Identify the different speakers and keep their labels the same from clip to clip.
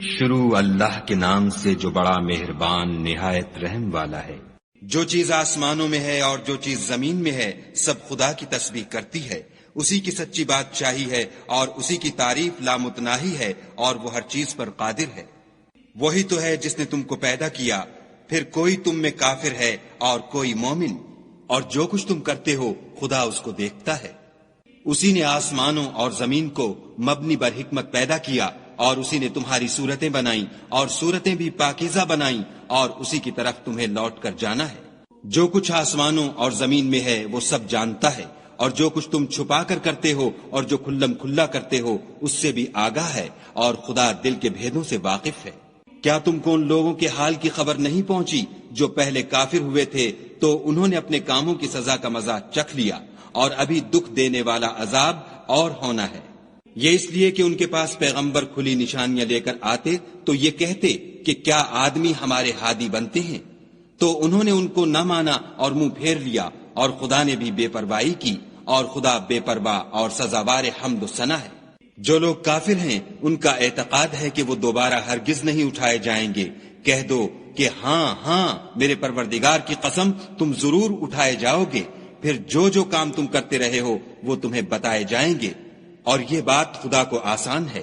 Speaker 1: شروع اللہ کے نام سے جو بڑا مہربان نہایت رحم والا ہے۔
Speaker 2: جو چیز آسمانوں میں ہے اور جو چیز زمین میں ہے سب خدا کی تسبیح کرتی ہے، اسی کی سچی بادشاہی ہے اور اسی کی تعریف لامتناہی ہے اور وہ ہر چیز پر قادر ہے۔ وہی تو ہے جس نے تم کو پیدا کیا، پھر کوئی تم میں کافر ہے اور کوئی مومن، اور جو کچھ تم کرتے ہو خدا اس کو دیکھتا ہے۔ اسی نے آسمانوں اور زمین کو مبنی بر حکمت پیدا کیا، اور اسی نے تمہاری صورتیں بنائیں اور صورتیں بھی پاکیزہ بنائیں، اور اسی کی طرف تمہیں لوٹ کر جانا ہے۔ جو کچھ آسمانوں اور زمین میں ہے وہ سب جانتا ہے، اور جو کچھ تم چھپا کر کرتے ہو اور جو کھلم کھلا کرتے ہو اس سے بھی آگاہ ہے، اور خدا دل کے بھیدوں سے واقف ہے۔ کیا تم کو ان لوگوں کے حال کی خبر نہیں پہنچی جو پہلے کافر ہوئے تھے تو انہوں نے اپنے کاموں کی سزا کا مزہ چکھ لیا، اور ابھی دکھ دینے والا عذاب اور ہونا ہے۔ یہ اس لیے کہ ان کے پاس پیغمبر کھلی نشانیاں لے کر آتے تو یہ کہتے کہ کیا آدمی ہمارے ہادی بنتے ہیں، تو انہوں نے ان کو نہ مانا اور منہ پھیر لیا، اور خدا نے بھی بے پرواہی کی، اور خدا بے پرواہ اور سزاوار حمد و ثنا ہے۔ جو لوگ کافر ہیں ان کا اعتقاد ہے کہ وہ دوبارہ ہرگز نہیں اٹھائے جائیں گے۔ کہہ دو کہ ہاں ہاں میرے پروردگار کی قسم تم ضرور اٹھائے جاؤ گے، پھر جو جو کام تم کرتے رہے ہو وہ تمہیں بتائے جائیں گے، اور یہ بات خدا کو آسان ہے۔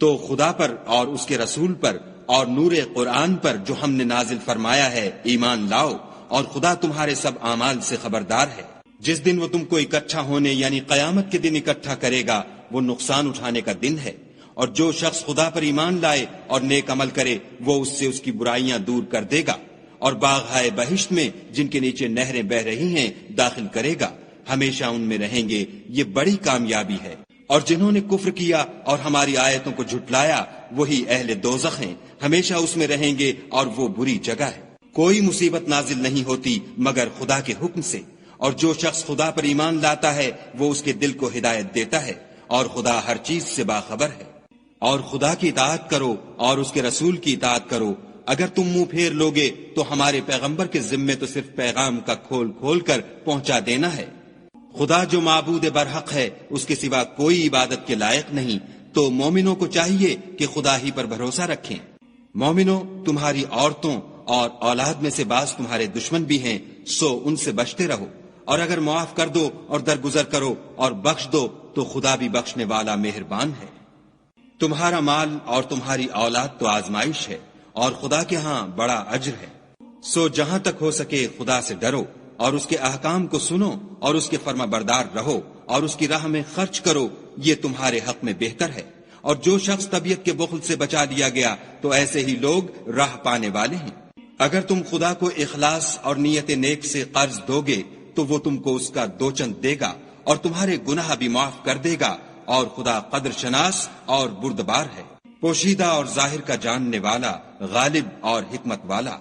Speaker 2: تو خدا پر اور اس کے رسول پر اور نور قرآن پر جو ہم نے نازل فرمایا ہے ایمان لاؤ، اور خدا تمہارے سب اعمال سے خبردار ہے۔ جس دن وہ تم کو اکٹھا ہونے یعنی قیامت کے دن اکٹھا کرے گا وہ نقصان اٹھانے کا دن ہے، اور جو شخص خدا پر ایمان لائے اور نیک عمل کرے وہ اس سے اس کی برائیاں دور کر دے گا، اور باغ بہشت میں جن کے نیچے نہریں بہ رہی ہیں داخل کرے گا، ہمیشہ ان میں رہیں گے، یہ بڑی کامیابی ہے۔ اور جنہوں نے کفر کیا اور ہماری آیتوں کو جھٹلایا وہی اہل دوزخ ہیں، ہمیشہ اس میں رہیں گے اور وہ بری جگہ ہے۔ کوئی مصیبت نازل نہیں ہوتی مگر خدا کے حکم سے، اور جو شخص خدا پر ایمان لاتا ہے وہ اس کے دل کو ہدایت دیتا ہے، اور خدا ہر چیز سے باخبر ہے۔ اور خدا کی اطاعت کرو اور اس کے رسول کی اطاعت کرو۔ اگر تم منہ پھیر لوگے تو ہمارے پیغمبر کے ذمے تو صرف پیغام کا کھول کھول کر پہنچا دینا ہے۔ خدا جو معبود برحق ہے اس کے سوا کوئی عبادت کے لائق نہیں، تو مومنوں کو چاہیے کہ خدا ہی پر بھروسہ رکھیں۔ مومنوں، تمہاری عورتوں اور اولاد میں سے بعض تمہارے دشمن بھی ہیں، سو ان سے بچتے رہو، اور اگر معاف کر دو اور درگزر کرو اور بخش دو تو خدا بھی بخشنے والا مہربان ہے۔ تمہارا مال اور تمہاری اولاد تو آزمائش ہے، اور خدا کے ہاں بڑا اجر ہے۔ سو جہاں تک ہو سکے خدا سے ڈرو، اور اس کے احکام کو سنو اور اس کے فرما بردار رہو، اور اس کی راہ میں خرچ کرو، یہ تمہارے حق میں بہتر ہے۔ اور جو شخص طبیعت کے بخل سے بچا دیا گیا تو ایسے ہی لوگ راہ پانے والے ہیں۔ اگر تم خدا کو اخلاص اور نیت نیک سے قرض دو گے تو وہ تم کو اس کا دو چند دے گا، اور تمہارے گناہ بھی معاف کر دے گا، اور خدا قدر شناس اور بردبار ہے، پوشیدہ اور ظاہر کا جاننے والا، غالب اور حکمت والا۔